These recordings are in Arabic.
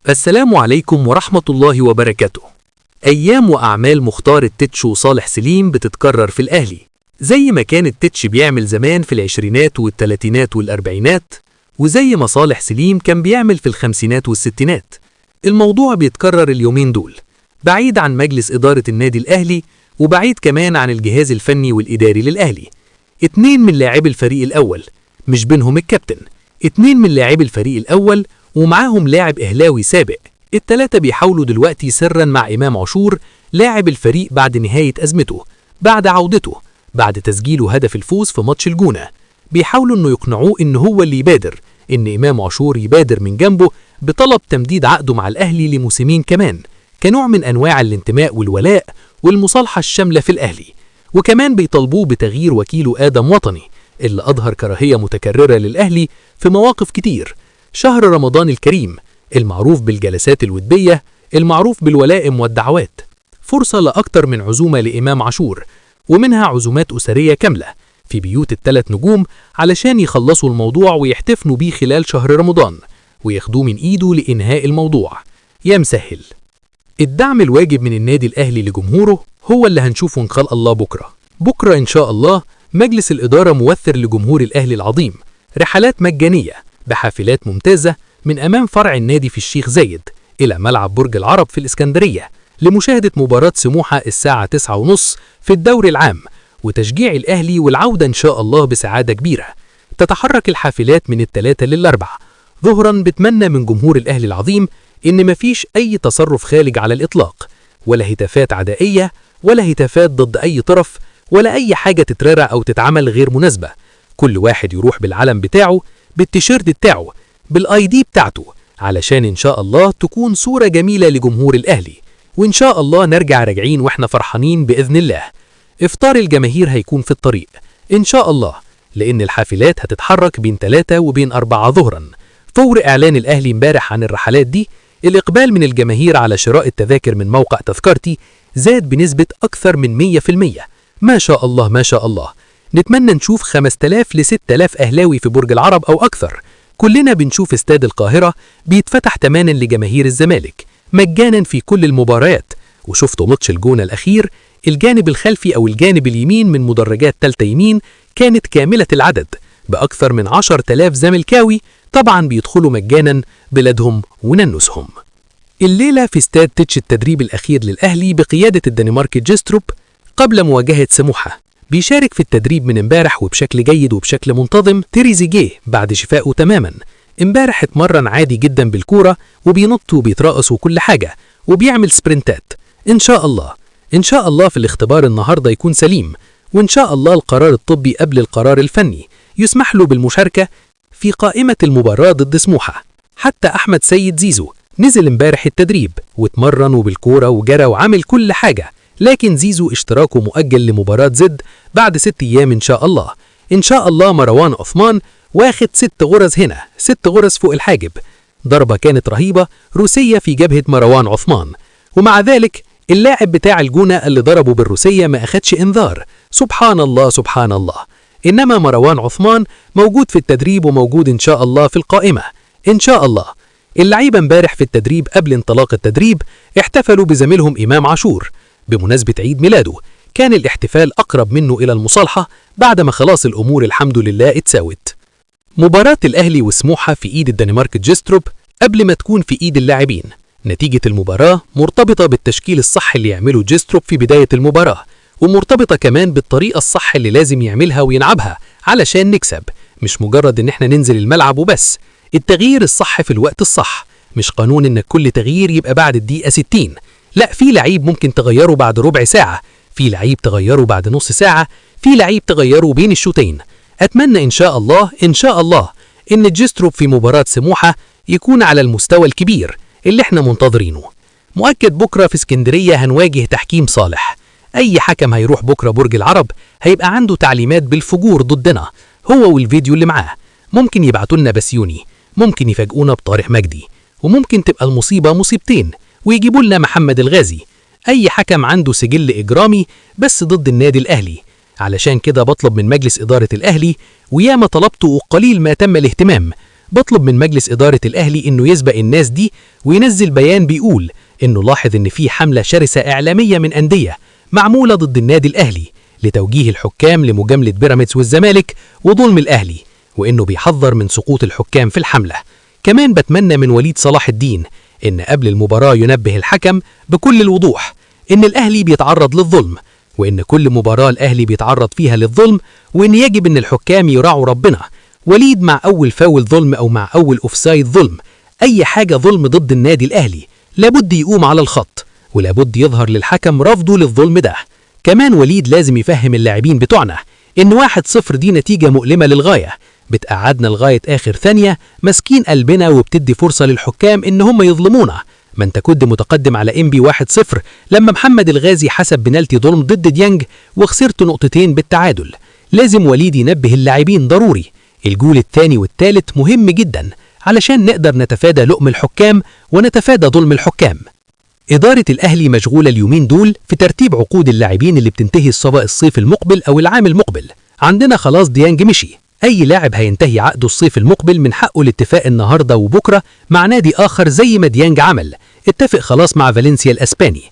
السلام عليكم ورحمة الله وبركاته. أيام وأعمال مختار التتش وصالح سليم بتتكرر في الأهلي، زي ما كان التتش بيعمل زمان في العشرينات والتلاتينات والأربعينات، وزي ما صالح سليم كان بيعمل في الخمسينات والستينات. الموضوع بيتكرر اليومين دول، بعيد عن مجلس إدارة النادي الأهلي، وبعيد كمان عن الجهاز الفني والإداري للأهلي. 2 من لاعبي الفريق الأول، مش بينهم الكابتن، 2 من لاعبي الفريق الأول ومعاهم لاعب إهلاوي سابق. التلاتة بيحاولوا دلوقتي سرا مع إمام عاشور لاعب الفريق بعد نهاية أزمته، بعد عودته، بعد تسجيله هدف الفوز في ماتش الجونة. بيحاولوا إنه يقنعوه إن هو اللي يبادر، إن إمام عاشور يبادر من جنبه بطلب تمديد عقده مع الأهلي لموسمين كمان، كنوع من أنواع الانتماء والولاء والمصالحة الشاملة في الأهلي. وكمان بيطالبوه بتغيير وكيله آدم وطني اللي أظهر كراهية متكررة للأهلي في مواقف كتير. شهر رمضان الكريم المعروف بالجلسات الودية، المعروف بالولائم والدعوات، فرصة لأكتر من عزومة لإمام عاشور، ومنها عزومات أسرية كاملة في بيوت ال3 نجوم علشان يخلصوا الموضوع ويحتفنوا بيه خلال شهر رمضان، وياخدوه من إيده لإنهاء الموضوع. يا مسهل. الدعم الواجب من النادي الأهلي لجمهوره هو اللي هنشوفه إن خلق الله بكرة إن شاء الله. مجلس الإدارة موثر لجمهور الأهلي العظيم رحلات مجانية بحافلات ممتازة من أمام فرع النادي في الشيخ زايد إلى ملعب برج العرب في الإسكندرية لمشاهدة مباراة سموحة الساعة 9:30 في الدوري العام، وتشجيع الأهلي والعودة إن شاء الله بسعادة كبيرة. تتحرك الحافلات من ال3 لل4 ظهرا. بتمنى من جمهور الأهلي العظيم إن مفيش أي تصرف خارج على الإطلاق، ولا هتافات عدائية، ولا هتافات ضد أي طرف، ولا أي حاجة تتررع أو تتعمل غير مناسبة. كل واحد يروح بالعلم بتاعه، بالتيشيرت بتاعه، بالاي دي بتاعته، علشان ان شاء الله تكون صورة جميلة لجمهور الاهلي، وان شاء الله نرجع راجعين واحنا فرحانين باذن الله. افطار الجماهير هيكون في الطريق ان شاء الله، لان الحافلات هتتحرك بين 3 وبين 4 ظهرا. فور اعلان الاهلي امبارح عن الرحلات دي، الاقبال من الجماهير على شراء التذاكر من موقع تذكرتي زاد بنسبة اكثر من 100%. ما شاء الله ما شاء الله. نتمنى نشوف 5000 ل 6000 أهلاوي في برج العرب أو أكثر. كلنا بنشوف استاد القاهرة بيتفتح تماما لجماهير الزمالك مجانا في كل المباريات. وشفتوا ماتش الجونة الأخير، الجانب الخلفي أو الجانب اليمين من مدرجات تالتة يمين كانت كاملة العدد بأكثر من 10,000 زملكاوي، طبعا بيدخلوا مجانا بلادهم وننسهم. الليلة في استاد تتش التدريب الأخير للأهلي بقيادة الدنماركي جيستروب قبل مواجهة سموحة. بيشارك في التدريب من امبارح وبشكل جيد وبشكل منتظم تريزيجيه بعد شفائه تماما. امبارح اتمرن عادي جدا بالكورة، وبينط وبيترقص وكل حاجة، وبيعمل سبرنتات. ان شاء الله في الاختبار النهاردة يكون سليم، وان شاء الله القرار الطبي قبل القرار الفني يسمح له بالمشاركة في قائمة المباراة ضد سموحة. حتى أحمد سيد زيزو نزل امبارح التدريب واتمرن وبالكورة وجرى وعمل كل حاجة، لكن زيزو اشتراكه مؤجل لمباراة زد بعد 6 أيام إن شاء الله. إن شاء الله مروان عثمان واخد 6 غرز هنا، 6 غرز فوق الحاجب. ضربة كانت رهيبة روسية في جبهة مروان عثمان، ومع ذلك اللاعب بتاع الجونة اللي ضربه بالروسية ما أخدش إنذار. سبحان الله سبحان الله. إنما مروان عثمان موجود في التدريب وموجود إن شاء الله في القائمة إن شاء الله. اللعيبة امبارح في التدريب قبل انطلاق التدريب احتفلوا بزميلهم إمام عاشور بمناسبة عيد ميلاده. كان الاحتفال أقرب منه إلى المصالحة بعدما خلاص الأمور الحمد لله اتساوت. مباراة الأهلي وسموحة في إيد الدنمارك جيستروب قبل ما تكون في إيد اللاعبين. نتيجة المباراة مرتبطة بالتشكيل الصح اللي يعمله جيستروب في بداية المباراة، ومرتبطة كمان بالطريقة الصح اللي لازم يعملها وينعبها علشان نكسب. مش مجرد إن احنا ننزل الملعب وبس، التغيير الصح في الوقت الصح. مش قانون إنك كل تغيير يبقى بعد الدقيقة 60. لا، في لعيب ممكن تغيره بعد ربع ساعة، في لعيب تغيره بعد نص ساعة، في لعيب تغيره بين الشوطين. أتمنى إن شاء الله إن جيستروب في مباراة سموحة يكون على المستوى الكبير اللي احنا منتظرينه. مؤكد بكرة في اسكندرية هنواجه تحكيم صالح. أي حكم هيروح بكرة برج العرب هيبقى عنده تعليمات بالفجور ضدنا، هو والفيديو اللي معاه. ممكن يبعتوا لنا بسيوني، ممكن يفاجئونا بطارق مجدي، وممكن تبقى المصيبة مصيبتين ويجيبوا لنا محمد الغازي. أي حكم عنده سجل إجرامي بس ضد النادي الأهلي. علشان كده بطلب من مجلس إدارة الأهلي، وياما طلبته وقليل ما تم الاهتمام، بطلب من مجلس إدارة الأهلي إنه يسبق الناس دي وينزل بيان بيقول إنه لاحظ إن في حملة شرسة إعلامية من أندية معمولة ضد النادي الأهلي لتوجيه الحكام لمجاملة بيراميدز والزمالك وظلم الأهلي، وإنه بيحذر من سقوط الحكام في الحملة. كمان بتمنى من وليد صلاح الدين إن قبل المباراة ينبه الحكم بكل الوضوح إن الأهلي بيتعرض للظلم، وإن كل مباراة الأهلي بيتعرض فيها للظلم، وإن يجب إن الحكام يراعوا ربنا. وليد مع أول فاول ظلم أو مع أول أوفسايد ظلم، أي حاجة ظلم ضد النادي الأهلي لابد يقوم على الخط، ولابد يظهر للحكم رفضه للظلم ده. كمان وليد لازم يفهم اللاعبين بتوعنا إن 1-0 دي نتيجة مؤلمة للغاية، بتقعدنا لغاية آخر ثانية ماسكين قلبنا، وبتدي فرصة للحكام إن هم يظلمونا. ما انت كنت متقدم على إنبي 1-0 لما محمد الغازي حسب بنالتي ظلم ضد ديانج وخسرت نقطتين بالتعادل. لازم وليد ينبه اللاعبين ضروري، الجول الثاني والثالث مهم جدا علشان نقدر نتفادى لؤم الحكام ونتفادى ظلم الحكام. إدارة الأهلي مشغولة اليومين دول في ترتيب عقود اللاعبين اللي بتنتهي الصيف المقبل أو العام المقبل. عندنا خلاص ديانج مشي، أي لاعب هينتهي عقده الصيف المقبل من حقه الاتفاق النهاردة وبكرة مع نادي آخر زي ما ديانج عمل، اتفق خلاص مع فالنسيا الأسباني.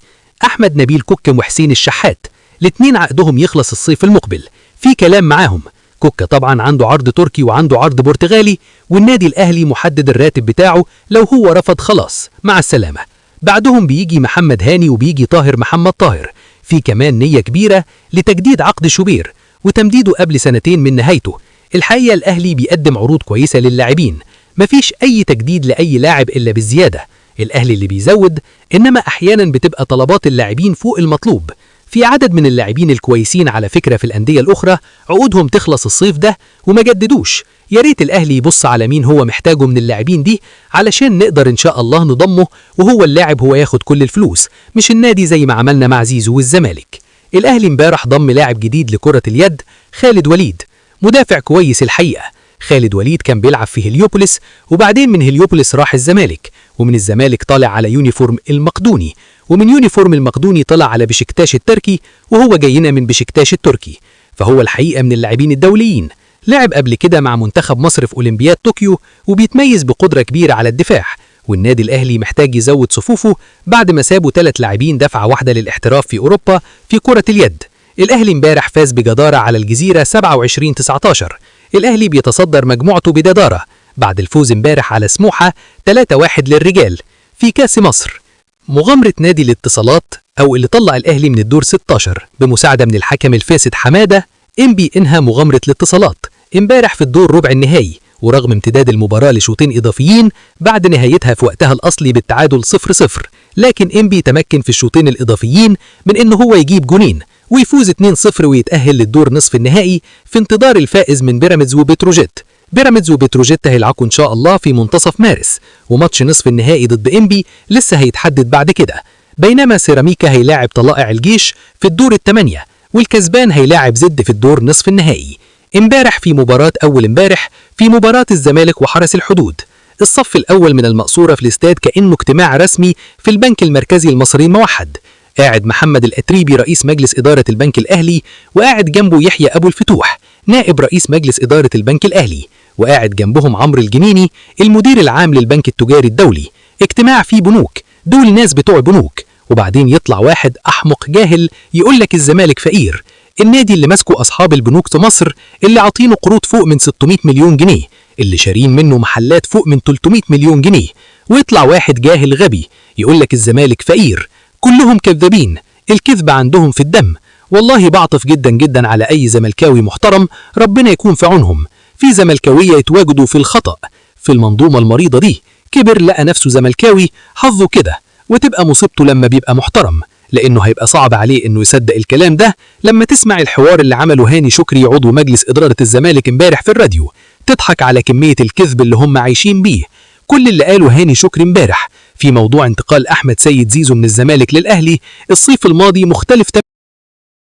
أحمد نبيل كوكا وحسين الشحات الاتنين عقدهم يخلص الصيف المقبل، في كلام معاهم. كوكا طبعا عنده عرض تركي وعنده عرض برتغالي، والنادي الأهلي محدد الراتب بتاعه، لو هو رفض خلاص مع السلامة. بعدهم بيجي محمد هاني وبيجي طاهر محمد طاهر. في كمان نية كبيرة لتجديد عقد شوبير وتمديده قبل 2 سنين من نهايته. الحقيقة الأهلي بيقدم عروض كويسة للاعبين، مفيش أي تجديد لأي لاعب إلا بالزيادة. الأهلي اللي بيزود، إنما أحيانا بتبقى طلبات اللاعبين فوق المطلوب. في عدد من اللاعبين الكويسين على فكرة في الأندية الأخرى عقودهم تخلص الصيف ده وما جددوش. يا ريت الأهلي يبص على مين هو محتاجه من اللاعبين دي علشان نقدر إن شاء الله نضمه، وهو اللاعب هو ياخد كل الفلوس مش النادي زي ما عملنا مع زيزو والزمالك. الأهلي امبارح ضم لاعب جديد لكرة اليد، خالد وليد، مدافع كويس الحقيقة. خالد وليد كان بيلعب في هليوبوليس، وبعدين من هليوبوليس راح الزمالك، ومن الزمالك طالع على يونيفورم المقدوني، ومن يونيفورم المقدوني طلع على بشكتاش التركي، وهو جاينا من بشكتاش التركي. فهو الحقيقة من اللاعبين الدوليين، لعب قبل كده مع منتخب مصر في أولمبياد طوكيو، وبيتميز بقدرة كبيرة على الدفاع. والنادي الأهلي محتاج يزود صفوفه بعد ما سابوا 3 لاعبين دفعة واحدة للاحتراف في أوروبا في كرة اليد. الأهلي امبارح فاز بجدارة على الجزيرة 27-19. الأهلي بيتصدر مجموعته بجدارة بعد الفوز امبارح على سموحة 3-1 للرجال في كاس مصر. مغامرة نادي الاتصالات أو اللي طلع الأهلي من الدور 16 بمساعدة من الحكم الفاسد حمادة، إنبي انهى مغامرة الاتصالات امبارح في الدور ربع النهائي، ورغم امتداد المباراة لشوطين إضافيين بعد نهايتها في وقتها الأصلي بالتعادل 0-0، لكن إنبي تمكن في الشوطين الإضافيين من إنه هو يجيب جونين ويفوز 2-0 ويتأهل للدور نصف النهائي في انتظار الفائز من بيراميدز وبتروجيت. بيراميدز وبتروجيت هيلعبوا إن شاء الله في منتصف مارس، وماتش نصف النهائي ضد إنبي لسه هيتحدد بعد كده. بينما سيراميكا هيلاعب طلائع الجيش في الدور ال8، والكسبان هيلاعب زد في الدور نصف النهائي. امبارح في مباراة الزمالك وحرس الحدود، الصف الأول من المقصورة في الاستاد كأنه اجتماع رسمي في البنك المركزي المصري الموحد. قاعد محمد الأتريبي رئيس مجلس إدارة البنك الأهلي، وقاعد جنبه يحيى أبو الفتوح نائب رئيس مجلس إدارة البنك الأهلي، وقاعد جنبهم عمرو الجنيني المدير العام للبنك التجاري الدولي. اجتماع فيه بنوك، دول ناس بتوع بنوك. وبعدين يطلع واحد أحمق جاهل يقولك الزمالك فقير، النادي اللي ماسكه أصحاب البنوك في مصر اللي عاطينه قروض فوق من 600 مليون جنيه، اللي شارين منه محلات فوق من 300 مليون جنيه. ويطلع واحد جاهل غبي يقولك الزمالك فقير. كلهم كذابين، الكذب عندهم في الدم. والله بعطف جدا جدا على أي زملكاوي محترم، ربنا يكون في عونهم. في زملكاوية يتواجدوا في الخطأ في المنظومة المريضة دي، كبر لقى نفسه زملكاوي حظه كده، وتبقى مصيبته لما بيبقى محترم، لأنه هيبقى صعب عليه إنه يصدق الكلام ده لما تسمع الحوار اللي عمله هاني شكري عضو مجلس إدارة الزمالك امبارح في الراديو. تضحك على كمية الكذب اللي هم عايشين بيه. كل اللي قاله هاني شكري امبارح في موضوع انتقال أحمد سيد زيزو من الزمالك للأهلي الصيف الماضي مختلف